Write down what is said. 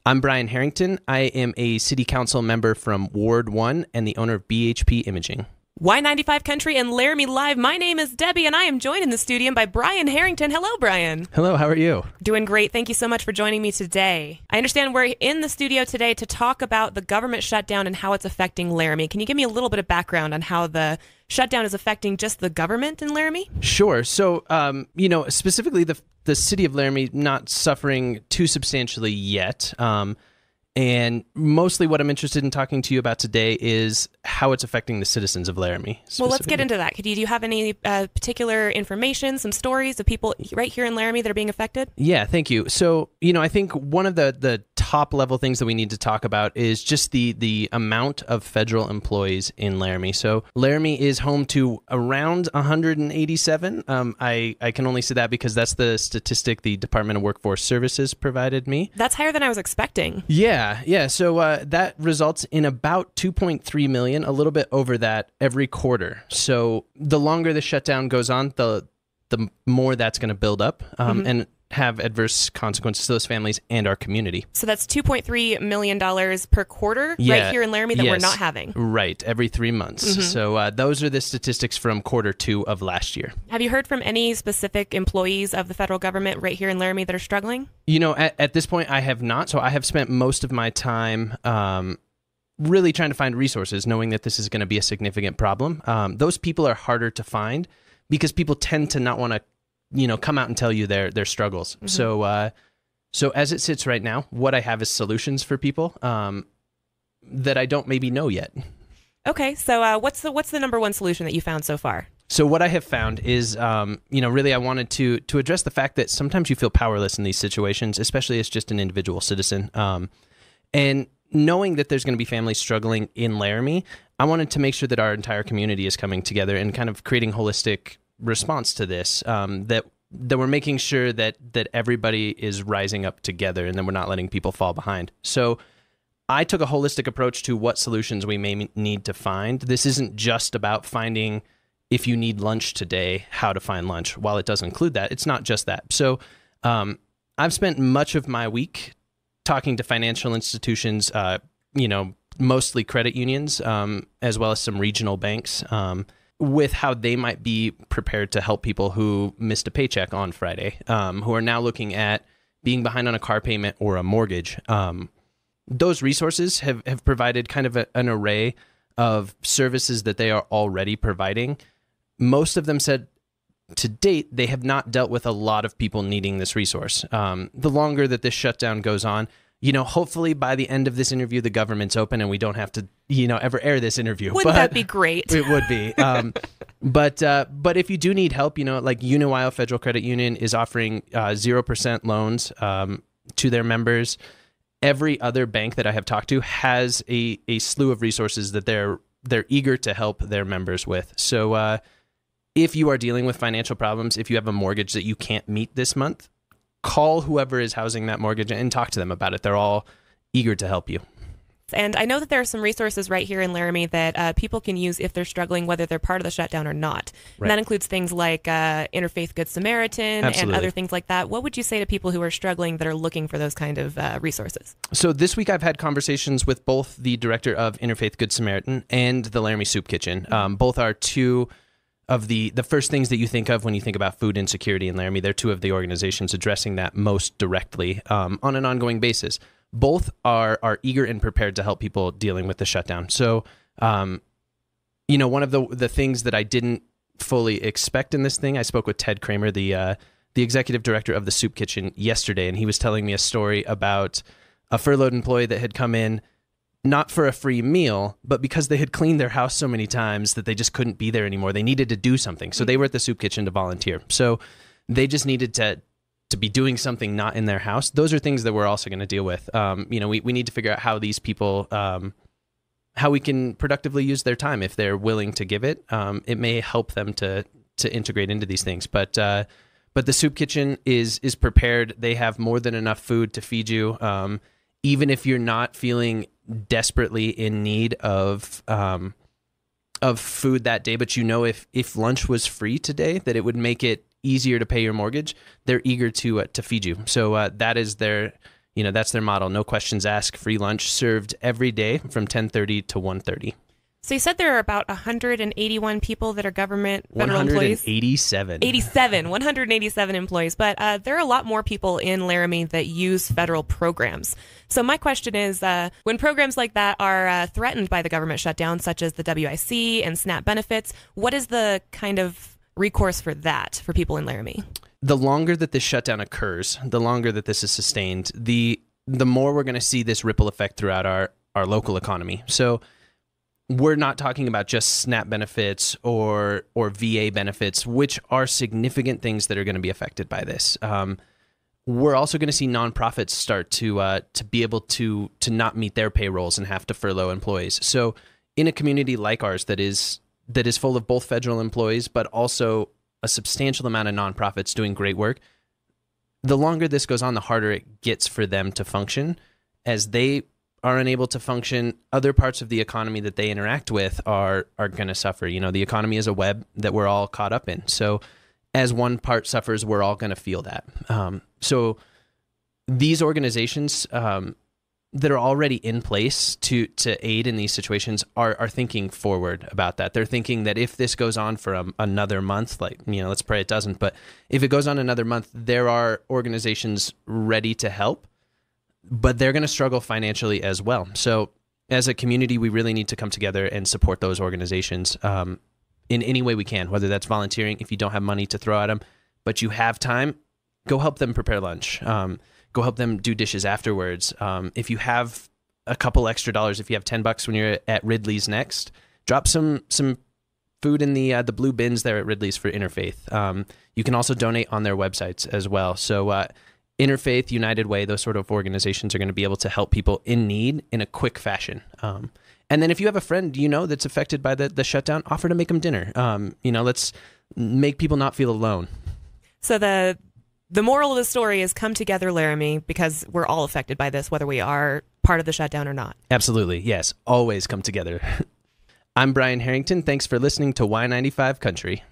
I'm Brian Harrington. I am a city council member from Ward 1 and the owner of BHP Imaging. Y95 Country and Laramie Live. My name is Debbie, and I am joined in the studio by Brian Harrington. Hello, Brian. Hello, how are you? Doing great. Thank you so much for joining me today. I understand we're in the studio today to talk about the government shutdown and how it's affecting Laramie. Can you give me a little bit of background on how the shutdown is affecting just the government in Laramie? Sure. So, specifically the city of Laramie not suffering too substantially yet. And mostly what I'm interested in talking to you about today is how it's affecting the citizens of Laramie. Well, let's get into that. Do you have any particular information, some stories of people right here in Laramie that are being affected? Yeah, thank you. So, I think one of the top level things that we need to talk about is just the amount of federal employees in Laramie. So Laramie is home to around 187. I can only say that because that's the statistic the Department of Workforce Services provided me. That's higher than I was expecting. Yeah. So that results in about 2.3 million, a little bit over that every quarter. So the longer the shutdown goes on, the more that's going to build up and have adverse consequences to those families and our community. So that's $2.3 million per quarter right here in Laramie that we're not having. Right, every 3 months. So those are the statistics from quarter 2 of last year. Have you heard from any specific employees of the federal government right here in Laramie that are struggling? At this point, I have not. So I have spent most of my time really trying to find resources, knowing that this is going to be a significant problem. Those people are harder to find because people tend to not want to come out and tell you their struggles. So as it sits right now, what I have is solutions for people that I don't maybe know yet. Okay, so what's the number one solution that you found so far? So what I have found is, really I wanted to address the fact that sometimes you feel powerless in these situations, especially as just an individual citizen. And knowing that there's going to be families struggling in Laramie, I wanted to make sure that our entire community is coming together and kind of creating holistic response to this, that we're making sure that everybody is rising up together and then we're not letting people fall behind. So I took a holistic approach to what solutions we may need to find. This isn't just about finding if you need lunch today, how to find lunch. While it does include that, it's not just that. So I've spent much of my week talking to financial institutions, mostly credit unions, as well as some regional banks, with how they might be prepared to help people who missed a paycheck on Friday, who are now looking at being behind on a car payment or a mortgage. Those resources have provided kind of an array of services that they are already providing. Most of them said to date, they have not dealt with a lot of people needing this resource. The longer that this shutdown goes on, hopefully by the end of this interview, the government's open and we don't have to, ever air this interview. Wouldn't that be great? It would be. But if you do need help, like Ohio Federal Credit Union is offering 0% loans to their members. Every other bank that I have talked to has a slew of resources that they're eager to help their members with. So if you are dealing with financial problems, if you have a mortgage that you can't meet this month, call whoever is housing that mortgage and talk to them about it. They're all eager to help you. And I know that there are some resources right here in Laramie that people can use if they're struggling, whether they're part of the shutdown or not. Right. And that includes things like Interfaith Good Samaritan and other things like that. What would you say to people who are struggling that are looking for those kind of resources? So this week I've had conversations with both the director of Interfaith Good Samaritan and the Laramie Soup Kitchen. Both are two of the first things that you think of when you think about food insecurity in Laramie. They're two of the organizations addressing that most directly on an ongoing basis. Both are eager and prepared to help people dealing with the shutdown. So, one of the things that I didn't fully expect in this thing, I spoke with Ted Kramer, the executive director of the Soup Kitchen, yesterday, and he was telling me a story about a furloughed employee that had come in not for a free meal, but because they had cleaned their house so many times that they just couldn't be there anymore. They needed to do something. So they were at the Soup Kitchen to volunteer. So they just needed to be doing something not in their house. Those are things that we're also going to deal with. We need to figure out how these people, how we can productively use their time if they're willing to give it. It may help them to integrate into these things. But the Soup Kitchen is prepared. They have more than enough food to feed you. Even if you're not feeling desperately in need of food that day, but if lunch was free today, that it would make it easier to pay your mortgage, they're eager to feed you. So that is their That's their model. No questions asked, free lunch served every day from 10:30 to 1:30. So you said there are about 181 people that are government federal employees? 187 employees. But there are a lot more people in Laramie that use federal programs. So my question is, when programs like that are threatened by the government shutdown, such as the WIC and SNAP benefits, what is the kind of recourse for that for people in Laramie? The longer that this shutdown occurs, the longer that this is sustained, the more we're going to see this ripple effect throughout our local economy. So we're not talking about just SNAP benefits or VA benefits, which are significant things that are going to be affected by this. We're also going to see nonprofits start to be able to not meet their payrolls and have to furlough employees. So in a community like ours that is full of both federal employees, but also a substantial amount of nonprofits doing great work, the longer this goes on, the harder it gets for them to function. As they are unable to function, other parts of the economy that they interact with are going to suffer. The economy is a web that we're all caught up in. So as one part suffers, we're all going to feel that. So these organizations that are already in place to aid in these situations are thinking forward about that. They're thinking that if this goes on for another month, let's pray it doesn't, but if it goes on another month, there are organizations ready to help, but they're going to struggle financially as well. So as a community, we really need to come together and support those organizations in any way we can, whether that's volunteering, if you don't have money to throw at them, but you have time, go help them prepare lunch. Go help them do dishes afterwards. If you have a couple extra dollars, if you have $10 when you're at Ridley's next, drop some food in the blue bins there at Ridley's for Interfaith. You can also donate on their websites as well. So Interfaith, United Way, those sort of organizations are going to be able to help people in need in a quick fashion. And then if you have a friend that's affected by the shutdown, offer to make them dinner. Let's make people not feel alone. So the moral of the story is come together, Laramie, because we're all affected by this, whether we are part of the shutdown or not. Absolutely. Yes. Always come together. I'm Brian Harrington. Thanks for listening to Y95 Country.